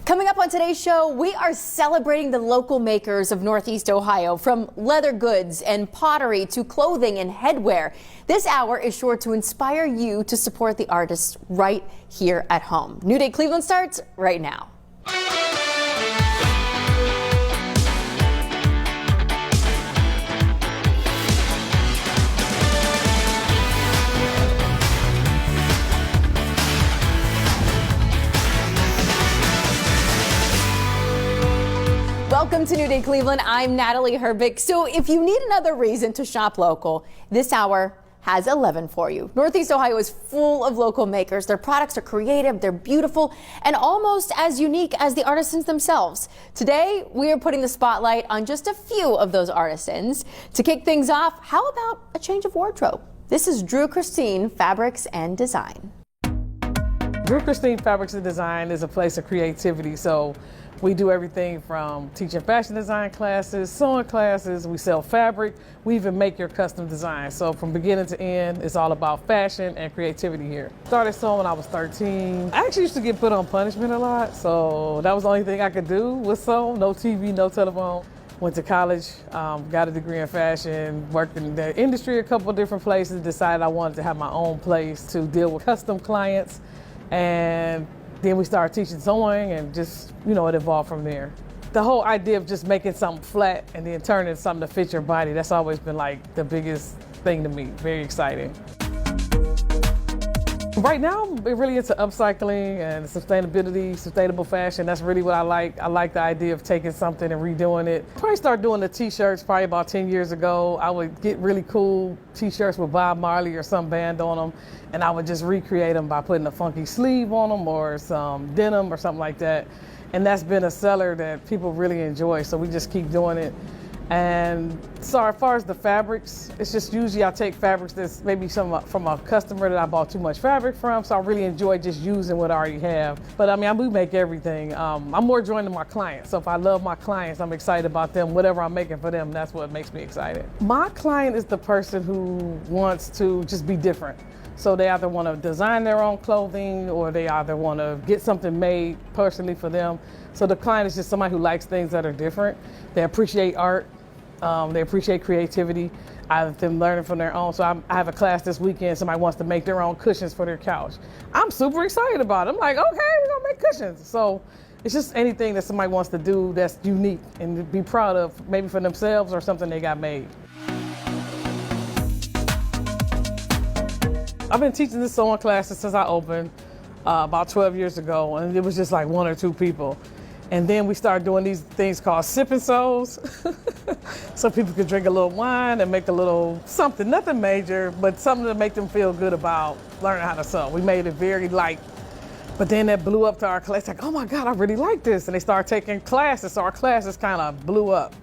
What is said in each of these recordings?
Coming up on today's show, we are celebrating the local makers of Northeast Ohio, from leather goods and pottery to clothing and headwear. This hour is sure to inspire you to support the artists right here at home. New Day Cleveland starts right now. Welcome to New Day Cleveland. I'm Natalie Herbick. So if you need another reason to shop local, this hour has 11 for you. Northeast Ohio is full of local makers. Their products are creative, they're beautiful, and almost as unique as the artisans themselves. Today, we are putting the spotlight on just a few of those artisans. To kick things off, how about a change of wardrobe? This is Drew Christine Fabrics and Design. Drew Christine Fabrics and Design is a place of creativity. So we do everything from teaching fashion design classes, sewing classes, we sell fabric, we even make your custom design. So from beginning to end, it's all about fashion and creativity here. Started sewing when I was 13. I actually used to get put on punishment a lot, so that was the only thing I could do was sew. No TV, no telephone. Went to college, got a degree in fashion, worked in the industry a couple of different places, decided I wanted to have my own place to deal with custom clients, and then we started teaching sewing, and just, it evolved from there. The whole idea of just making something flat and then turning it something to fit your body, that's always been like the biggest thing to me. Very exciting. Right now, we're really into upcycling and sustainability, sustainable fashion. That's really what I like. I like the idea of taking something and redoing it. Probably started doing the t-shirts probably about 10 years ago. I would get really cool t-shirts with Bob Marley or some band on them, and I would just recreate them by putting a funky sleeve on them or some denim or something like that. And that's been a seller that people really enjoy, so we just keep doing it. And so as far as the fabrics, it's just usually I take fabrics that's maybe from a customer that I bought too much fabric from, so I really enjoy just using what I already have. But we make everything. I'm more drawn to my clients, so if I love my clients, I'm excited about them. Whatever I'm making for them, that's what makes me excited. My client is the person who wants to just be different. So they either want to design their own clothing, or they either want to get something made personally for them. So the client is just somebody who likes things that are different. They appreciate art. They appreciate creativity. I've been learning from their own. So I have a class this weekend. Somebody wants to make their own cushions for their couch. I'm super excited about it. I'm like, okay, we're gonna make cushions. So it's just anything that somebody wants to do that's unique and be proud of, maybe for themselves or something they got made. I've been teaching this sewing classes since I opened about 12 years ago, and it was just like 1 or 2 people. And then we started doing these things called sip and sews. So people could drink a little wine and make a little something, nothing major, but something to make them feel good about learning how to sew. We made it very light. But then that blew up to our class, like, oh my God, I really like this. And they started taking classes, so our classes kind of blew up.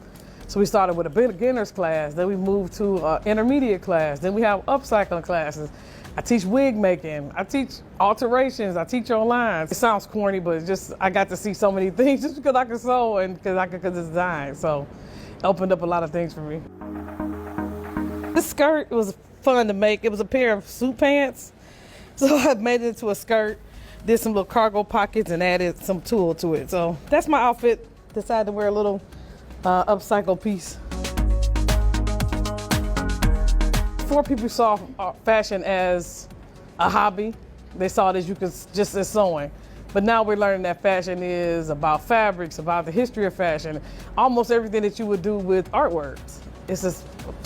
So we started with a beginner's class, then we moved to an intermediate class, then we have upcycling classes. I teach wig making, I teach alterations, I teach online. It sounds corny, but it's just, I got to see so many things just because I can sew and because I can design. So it opened up a lot of things for me. This skirt was fun to make. It was a pair of suit pants. So I made it into a skirt, did some little cargo pockets and added some tulle to it. So that's my outfit. Decided to wear a little upcycle piece. Before, people saw fashion as a hobby. They saw it as just as sewing. But now we're learning that fashion is about fabrics, about the history of fashion, almost everything that you would do with artworks. It's a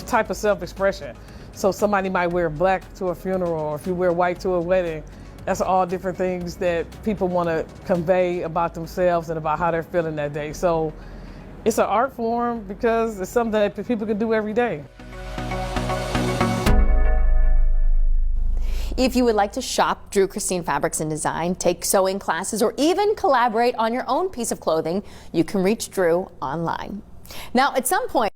type of self-expression. So somebody might wear black to a funeral, or if you wear white to a wedding, that's all different things that people want to convey about themselves and about how they're feeling that day. So it's an art form because it's something that people can do every day. If you would like to shop Drew Christine Fabrics and Design, take sewing classes, or even collaborate on your own piece of clothing, you can reach Drew online. Now, at some point,